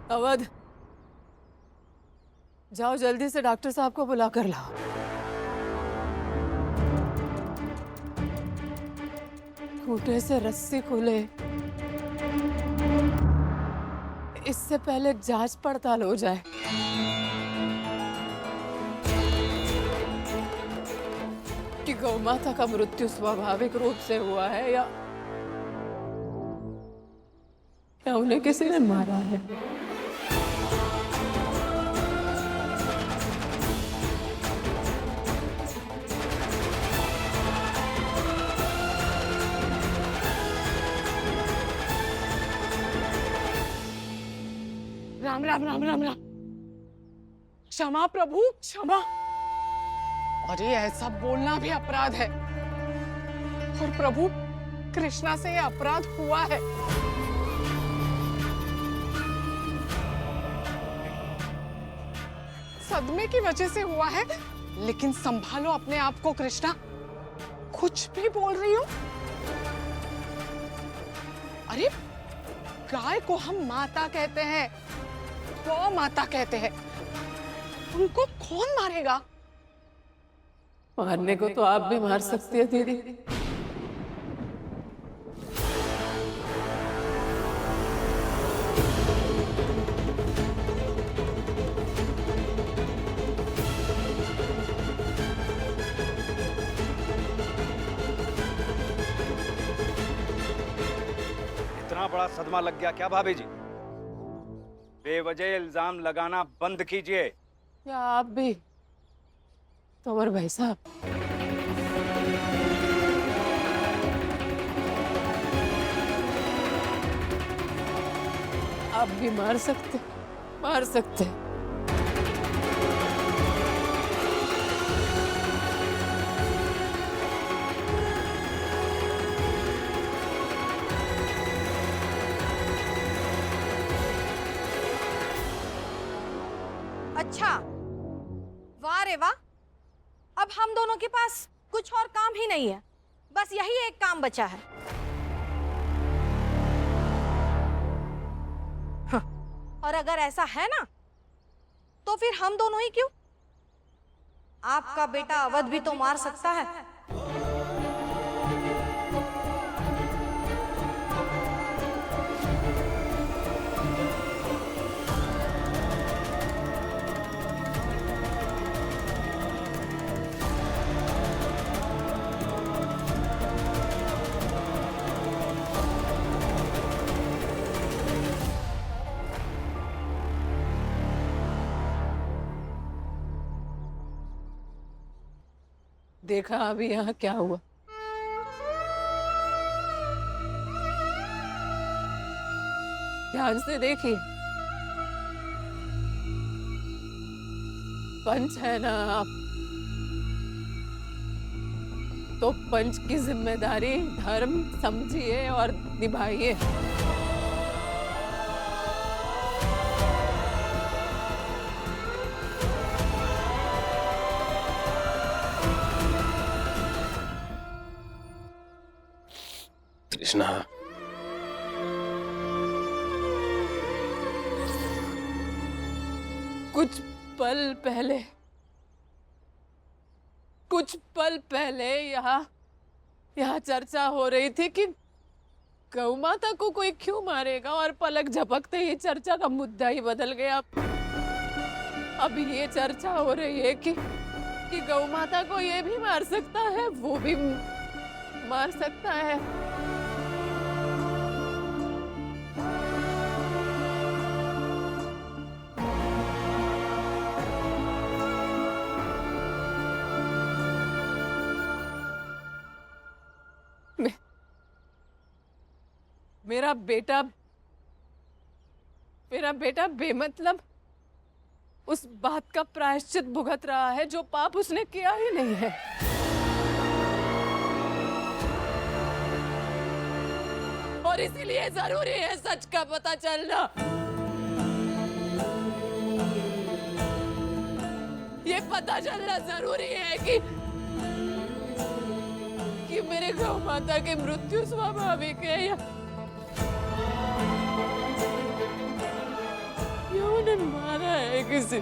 अवध, जाओ जल्दी से डॉक्टर साहब को बुला कर लाओ। खूंटे से रस्सी खुले इससे पहले जांच पड़ताल हो जाए। कि गौ माता का मृत्यु स्वाभाविक रूप से हुआ है या उन्हें किसी ने मारा है। राम राम राम राम राम। क्षमा प्रभु क्षमा। अरे ऐसा बोलना भी अपराध है। और प्रभु कृष्णा से यह अपराध हुआ है। सदमे की वजह से हुआ है। लेकिन संभालो अपने आप को कृष्णा। कुछ भी बोल रही हो। अरे गाय को हम माता कहते हैं, गौ माता कहते हैं। उनको कौन मारेगा? मारने को तो आप भी मार सकती है दीदी। इतना बड़ा सदमा लग गया क्या भाभी जी? बेवजह इल्जाम लगाना बंद कीजिए। या आप भी तंवर भाई साहब। आप भी मार सकते। अच्छा, वाह रे वाह। अब हम दोनों के पास कुछ और काम ही नहीं है, बस यही एक काम बचा है। हाँ, और अगर ऐसा है ना तो फिर हम दोनों ही क्यों? आपका बेटा अवध भी तो मार सकता है। देखा अभी यहाँ क्या हुआ। ध्यान से देखिए। पंच है ना आप, तो पंच की जिम्मेदारी धर्म समझिए और निभाइए। कृष्णा, कुछ पल पहले यहाँ चर्चा हो रही थी कि गौ माता को कोई क्यों मारेगा, और पलक झपकते ही चर्चा का मुद्दा ही बदल गया। अब ये चर्चा हो रही है कि गौ माता को ये भी मार सकता है, वो भी मार सकता है। मेरा बेटा बेमतलब उस बात का प्रायश्चित भुगत रहा है जो पाप उसने किया ही नहीं है। और इसीलिए जरूरी है सच का पता चलना। ये पता चलना जरूरी है कि मेरे गौ माता की मृत्यु स्वाभाविक है मैंने मारा है किसी।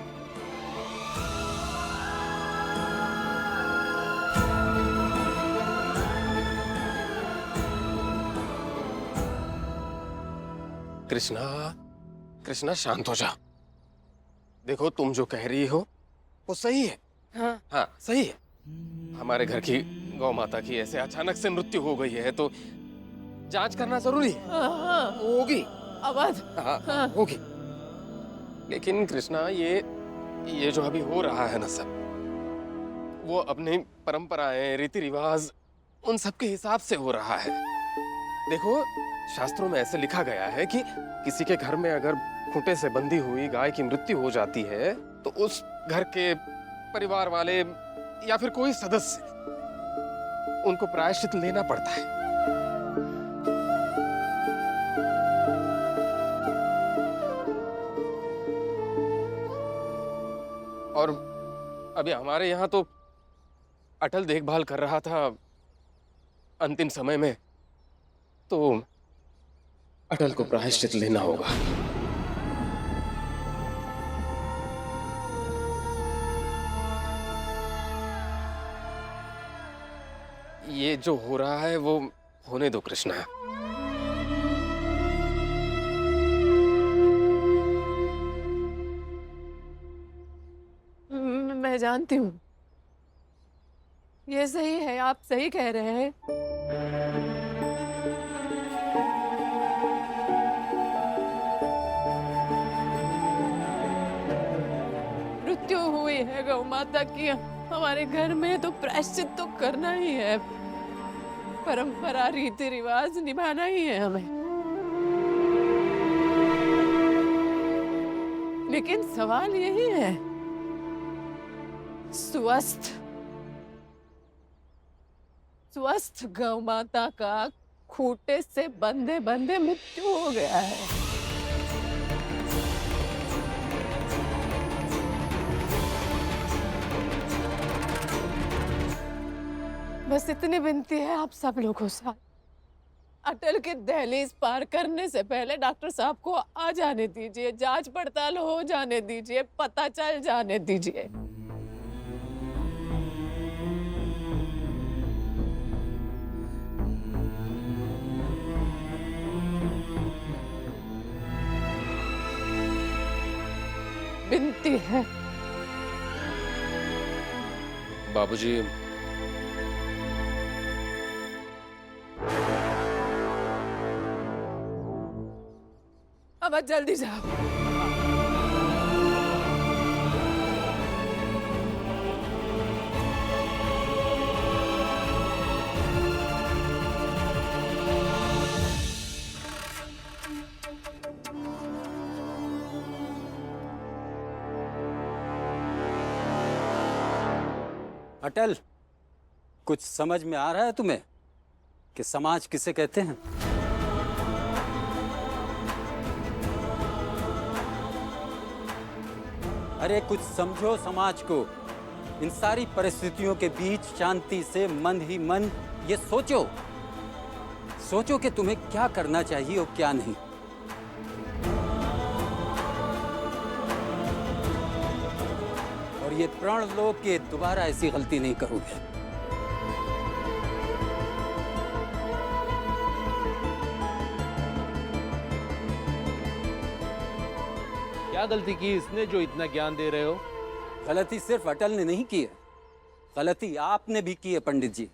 कृष्णा, कृष्णा शांत हो जा। देखो तुम जो कह रही हो वो सही है। हाँ हाँ सही है। हमारे घर की गौ माता की ऐसे अचानक से मृत्यु हो गई है तो जांच करना जरूरी है। हाँ होगी। अवध। हाँ हाँ। होगी। लेकिन कृष्णा ये जो अभी हो रहा है ना सब, वो अपनी परंपराएं, रीति रिवाज, उन सब के हिसाब से हो रहा है। देखो शास्त्रों में ऐसे लिखा गया है कि किसी के घर में अगर खूंटे से बंधी हुई गाय की मृत्यु हो जाती है तो उस घर के परिवार वाले या फिर कोई सदस्य उनको प्रायश्चित लेना पड़ता है। और अभी हमारे यहाँ तो अटल देखभाल कर रहा था अंतिम समय में, तो अटल को प्रायश्चित लेना होगा। ये जो हो रहा है वो होने दो कृष्णा। मैं जानती हूँ ये सही है, आप सही कह रहे हैं। मृत्यु हुई है गौ माता की हमारे घर में तो प्रायश्चित तो करना ही है। परंपरा, रीति रिवाज निभाना ही है हमें। लेकिन सवाल यही है, स्वस्थ गौ माता का खूंटे से बंधे बंधे मृत्यु हो गया है। बस इतनी विनती है आप सब लोगों से, अटल के दहलीज पार करने से पहले डॉक्टर साहब को आ जाने दीजिए, जांच पड़ताल हो जाने दीजिए, पता चल जाने दीजिए। विनती है। बाबूजी, अब जल्दी जाओ। अटल, कुछ समझ में आ रहा है तुम्हें कि समाज किसे कहते हैं? अरे कुछ समझो समाज को। इन सारी परिस्थितियों के बीच शांति से मन ही मन ये सोचो कि तुम्हें क्या करना चाहिए और क्या नहीं। और ये प्रण लो कि दोबारा ऐसी गलती नहीं करोगे। क्या गलती की इसने जो इतना ज्ञान दे रहे हो? गलती सिर्फ अटल ने नहीं की है, गलती आपने भी की है पंडित जी,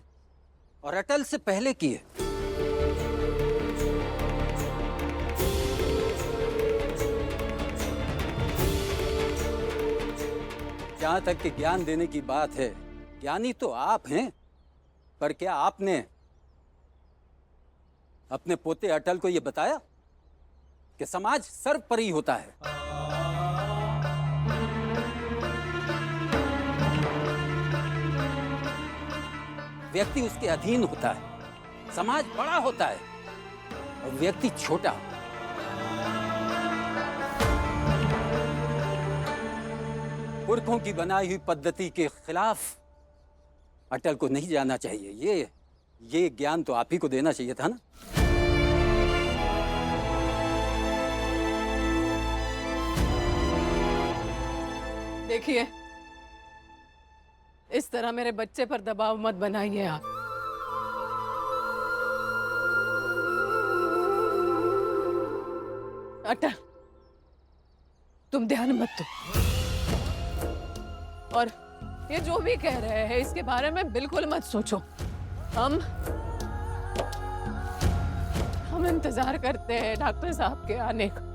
और अटल से पहले की है। जहां तक कि ज्ञान देने की बात है, ज्ञानी तो आप हैं, पर क्या आपने अपने पोते अटल को यह बताया कि समाज सर्वोपरि होता है? व्यक्ति उसके अधीन होता है, समाज बड़ा होता है और व्यक्ति छोटा। पुरखों की बनाई हुई पद्धति के खिलाफ अटल को नहीं जाना चाहिए। ये ज्ञान तो आप ही को देना चाहिए था ना। देखिए, इस तरह मेरे बच्चे पर दबाव मत बनाइए आप। अटल, तुम ध्यान मत दो। और ये जो भी कह रहे हैं इसके बारे में बिल्कुल मत सोचो। हम इंतजार करते हैं डॉक्टर साहब के आने का।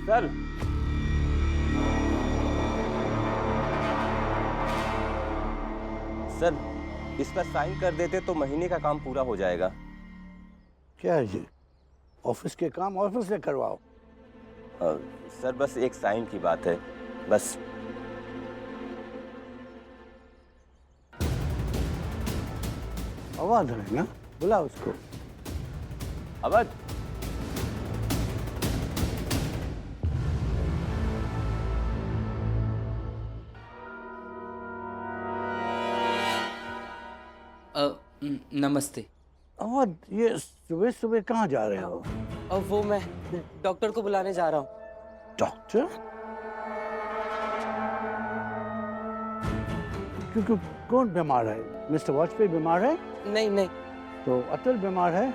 सर, सर इस पर साइन कर देते तो महीने का काम पूरा हो जाएगा। क्या है ये? ऑफिस के काम ऑफिस से करवाओ। सर बस एक साइन की बात है, बस। आवाज है ना, बुला उसको। अवध, नमस्ते। आवाज, ये सुबह सुबह कहाँ जा रहे हो? अब वो मैं डॉक्टर को बुलाने जा रहा हूँ। डॉक्टर? क्योंकि कौन बीमार है? मिस्टर वाजपेयी बीमार है? नहीं नहीं। तो अटल बीमार है?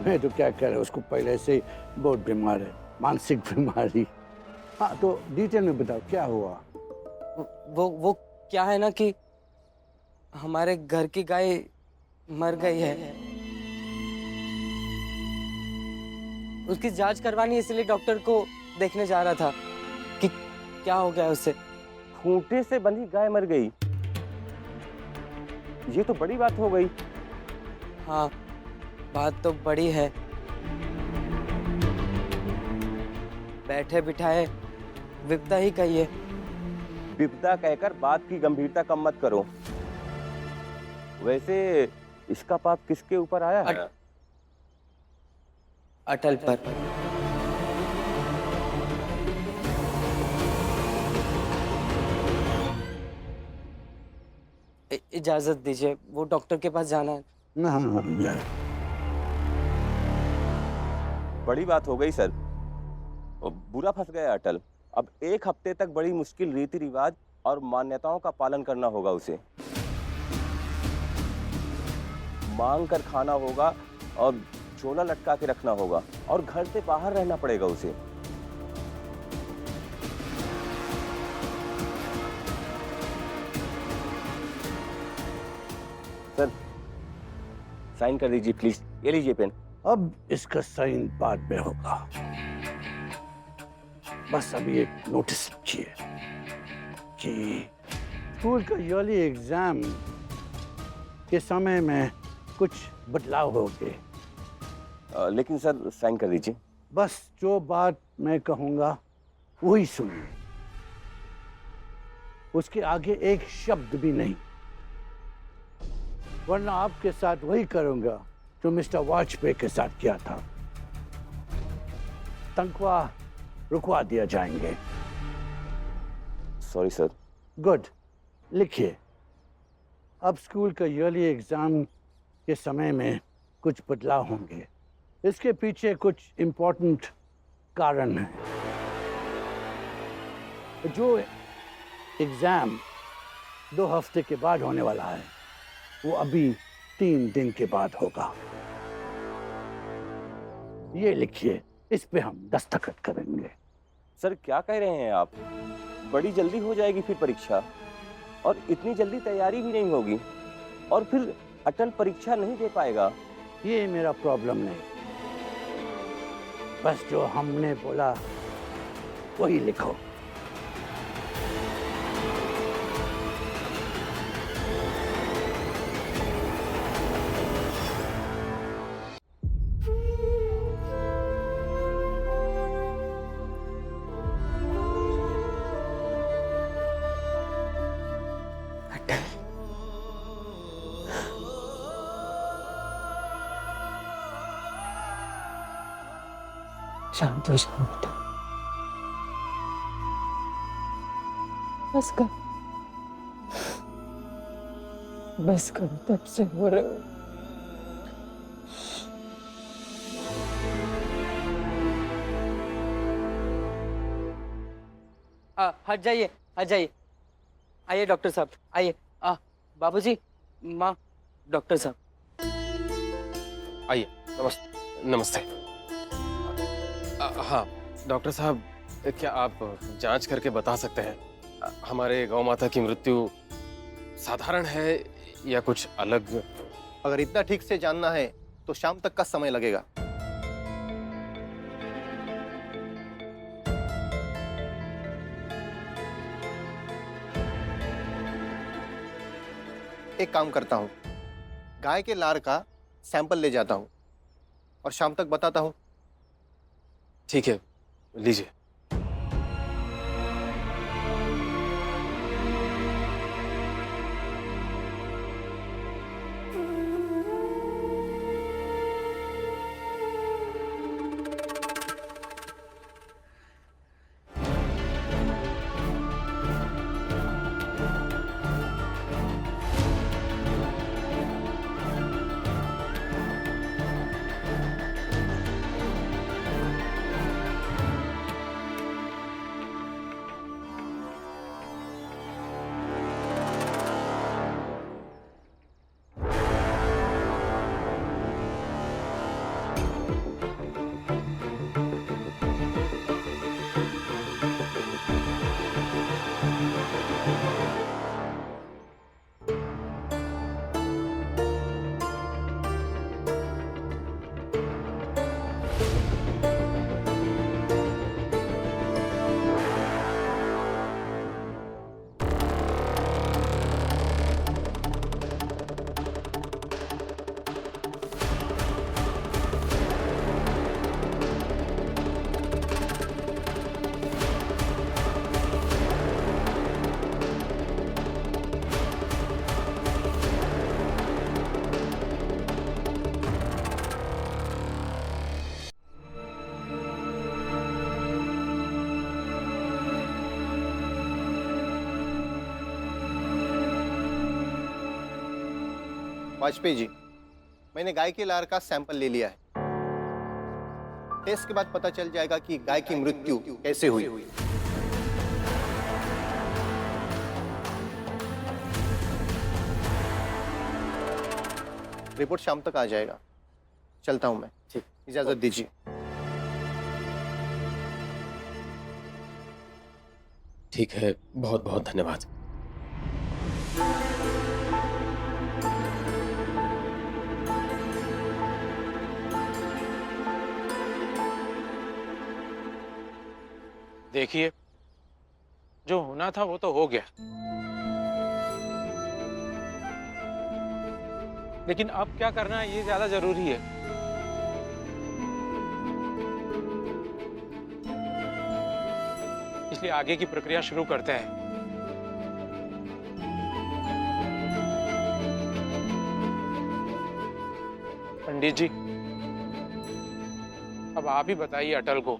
मैं तो क्या कह रहा हूँ, उसको पहले से ही बहुत बीमार है, मानसिक बीमारी। हाँ, तो डिटेल में बताओ क्या हुआ? वो क्या है ना कि हमारे घर की गाय मर गई है। उसकी जांच करवानी है, इसलिए डॉक्टर को देखने जा रहा था कि क्या हो गया उससे। खूंटे से बंधी गाय मर गई? ये तो बड़ी बात हो गई। हाँ, बात तो बड़ी है। बैठे बिठाए विपदा ही कहिए। विपदा कहकर बात की गंभीरता कम मत करो। वैसे इसका पाप किसके ऊपर आया है? अटल पर। इजाजत दीजिए, वो डॉक्टर के पास जाना है। ना, बड़ी बात हो गई सर, बुरा फंस गया अटल। अब 1 हफ्ते तक बड़ी मुश्किल रीति रिवाज और मान्यताओं का पालन करना होगा उसे। मांग कर खाना होगा और झोला लटका के रखना होगा और घर से बाहर रहना पड़ेगा उसे। सर साइन कर दीजिए प्लीज। ये लीजिए पेन। अब इसका साइन बाद में होगा। बस अभी एक नोटिस लिखिए कि स्कूल का ईयरली एग्जाम के समय में कुछ बदलाव हो गए। लेकिन सर साइन कर दीजिए। बस जो बात मैं कहूंगा वही सुनिए, उसके आगे एक शब्द भी नहीं, वरना आपके साथ वही करूंगा जो मिस्टर वाजपेयी के साथ किया था। तनख्वाह रुकवा दिया जाएंगे। Sorry sir. गुड, लिखिए। अब स्कूल का ईयरली एग्जाम के समय में कुछ बदलाव होंगे। इसके पीछे कुछ इम्पोर्टेंट कारण है। जो एग्जाम 2 हफ्ते के बाद होने वाला है, वो अभी 3 दिन के बाद होगा। ये लिखिए, इस पे हम दस्तखत करेंगे। सर क्या कह रहे हैं आप? बड़ी जल्दी हो जाएगी फिर परीक्षा, और इतनी जल्दी तैयारी भी नहीं होगी, और फिर अटल परीक्षा नहीं दे पाएगा। ये मेरा प्रॉब्लम नहीं, बस जो हमने बोला वही लिखो। शांत हो जाओ बेटा, बस कर, बस करो, तब से हो रहे हो। हट जाइए, हट जाइए। आइए डॉक्टर साहब, आइए। बाबूजी, माँ, डॉक्टर साहब। आइए। नमस्ते। नमस्ते। हाँ डॉक्टर साहब, क्या आप जांच करके बता सकते हैं हमारे गौ माता की मृत्यु साधारण है या कुछ अलग? अगर इतना ठीक से जानना है तो शाम तक का समय लगेगा। एक काम करता हूं, गाय के लार का सैंपल ले जाता हूं और शाम तक बताता हूं। ठीक है, लीजिए। वाजपेयी जी, मैंने गाय के लार का सैंपल ले लिया है। टेस्ट के बाद पता चल जाएगा कि गाय की मृत्यु कैसे हुई। रिपोर्ट शाम तक आ जाएगा। चलता हूं मैं। ठीक, इजाजत दीजिए। ठीक है, बहुत बहुत धन्यवाद। देखिए, जो होना था वो तो हो गया, लेकिन अब क्या करना है ये ज्यादा जरूरी है। इसलिए आगे की प्रक्रिया शुरू करते हैं। पंडित जी, अब आप ही बताइए अटल को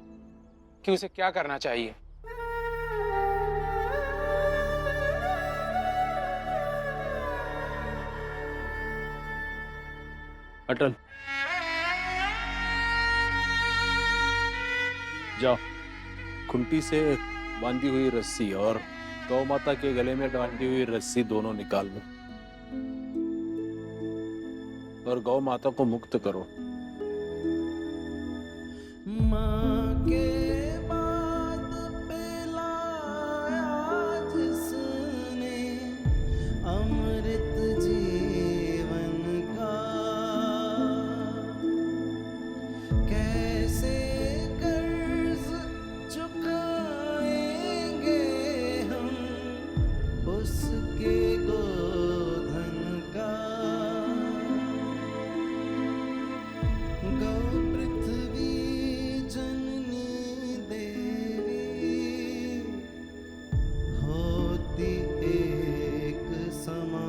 कि उसे क्या करना चाहिए। अटल, जाओ, खुंटी से बांधी हुई रस्सी और गौ माता के गले में बांधी हुई रस्सी दोनों निकाल लो और गौ माता को मुक्त करो। एक समान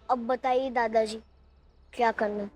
अब बताइए दादाजी क्या करना।